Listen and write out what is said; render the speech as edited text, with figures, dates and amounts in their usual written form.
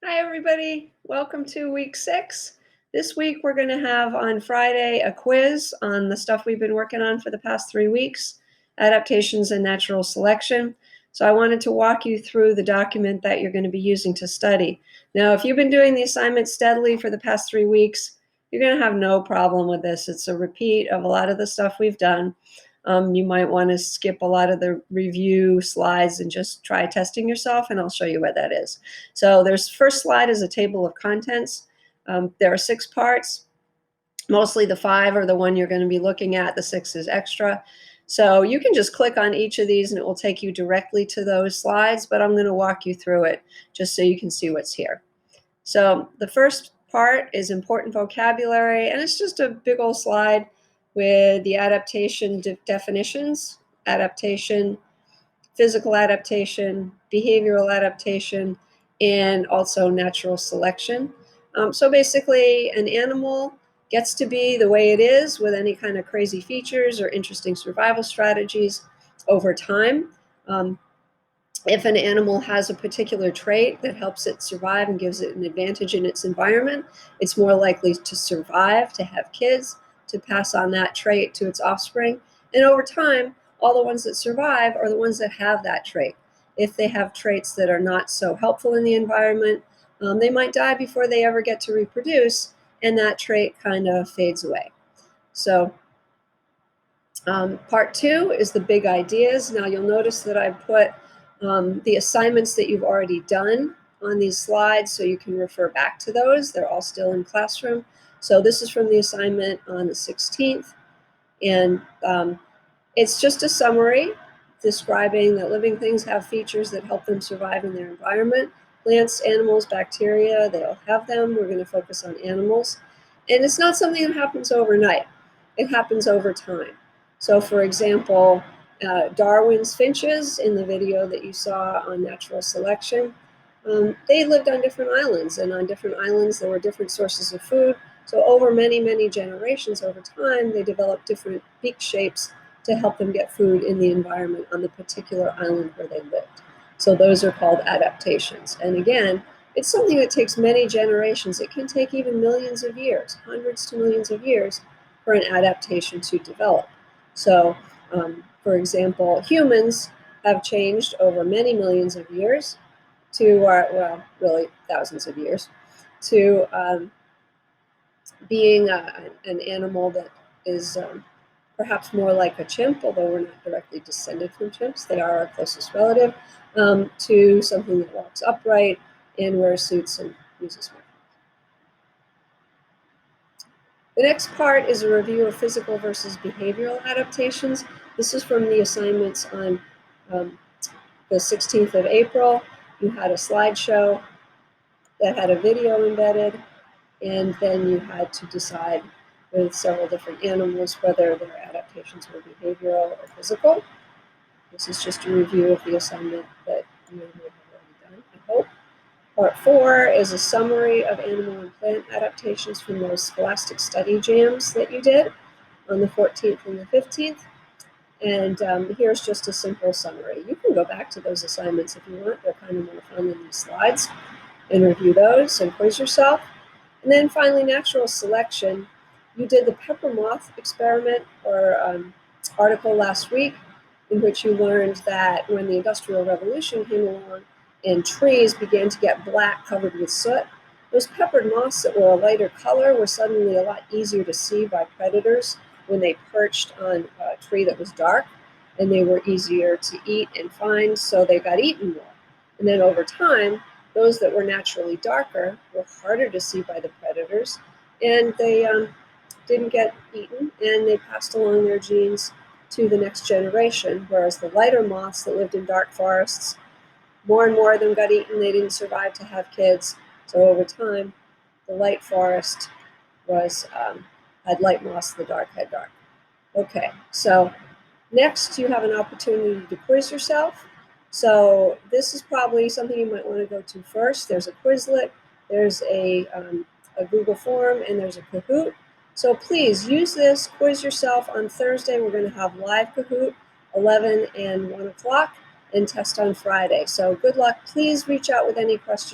Hi, everybody. Welcome to week 6. This week, we're going to have on Friday a quiz on the stuff we've been working on for the past 3 weeks, adaptations and natural selection. So I wanted to walk you through the document that you're going to be using to study. Now, if you've been doing the assignment steadily for the past 3 weeks, you're going to have no problem with this. It's a repeat of a lot of the stuff we've done. You might want to skip a lot of the review slides and just try testing yourself, and I'll show you where that is. So there's first slide is a table of contents. There are 6 parts. Mostly the 5 are the one you're going to be looking at. The 6 is extra. So you can just click on each of these and it will take you directly to those slides, but I'm going to walk you through it just so you can see what's here. So the first part is important vocabulary, and it's just a big old slide with the adaptation definitions, adaptation, physical adaptation, behavioral adaptation, and also natural selection. So basically, an animal gets to be the way it is with any kind of crazy features or interesting survival strategies over time. If an animal has a particular trait that helps it survive and gives it an advantage in its environment, it's more likely to survive, to have kids, to pass on that trait to its offspring. And over time, all the ones that survive are the ones that have that trait. If they have traits that are not so helpful in the environment, they might die before they ever get to reproduce, and that trait kind of fades away. So part 2 is the big ideas. Now you'll notice that I put the assignments that you've already done on these slides, so you can refer back to those. They're all still in Classroom. So this is from the assignment on the 16th, and it's just a summary describing that living things have features that help them survive in their environment. Plants, animals, bacteria, they all have them. We're going to focus on animals. And it's not something that happens overnight. It happens over time. So for example, Darwin's finches in the video that you saw on natural selection, they lived on different islands, and on different islands there were different sources of food. So over many, many generations over time, they developed different beak shapes to help them get food in the environment on the particular island where they lived. So those are called adaptations. And again, it's something that takes many generations. It can take even millions of years, hundreds to millions of years, for an adaptation to develop. So, for example, humans have changed over many millions of years to, well, really thousands of years, to being an animal that is perhaps more like a chimp, although we're not directly descended from chimps. They are our closest relative, to something that walks upright and wears suits and uses smartphones. The next part is a review of physical versus behavioral adaptations. This is from the assignments on the 16th of April. You had a slideshow that had a video embedded, and then you had to decide with several different animals whether their adaptations were behavioral or physical. This is just a review of the assignment that you may have already done, I hope. Part 4 is a summary of animal and plant adaptations from those scholastic study jams that you did on the 14th and the 15th. And here's just a simple summary. You can go back to those assignments if you want. They're kind of more fun than these slides, and review those and quiz yourself. And then finally, natural selection. You did the pepper moth experiment or article last week, in which you learned that when the Industrial Revolution came along and trees began to get black covered with soot, those peppered moths that were a lighter color were suddenly a lot easier to see by predators when they perched on a tree that was dark, and they were easier to eat and find, so they got eaten more. And then over time, those that were naturally darker were harder to see by the predators, and they didn't get eaten, and they passed along their genes to the next generation, whereas the lighter moths that lived in dark forests, more and more of them got eaten. They didn't survive to have kids. So over time, the light forest had light moths, the dark had dark. Okay, so next you have an opportunity to quiz yourself. So this is probably something you might want to go to first. There's a Quizlet, there's a Google form, and there's a Kahoot. So please use this, quiz yourself. On Thursday, we're going to have live Kahoot, 11 and 1 o'clock, and test on Friday. So good luck. Please reach out with any questions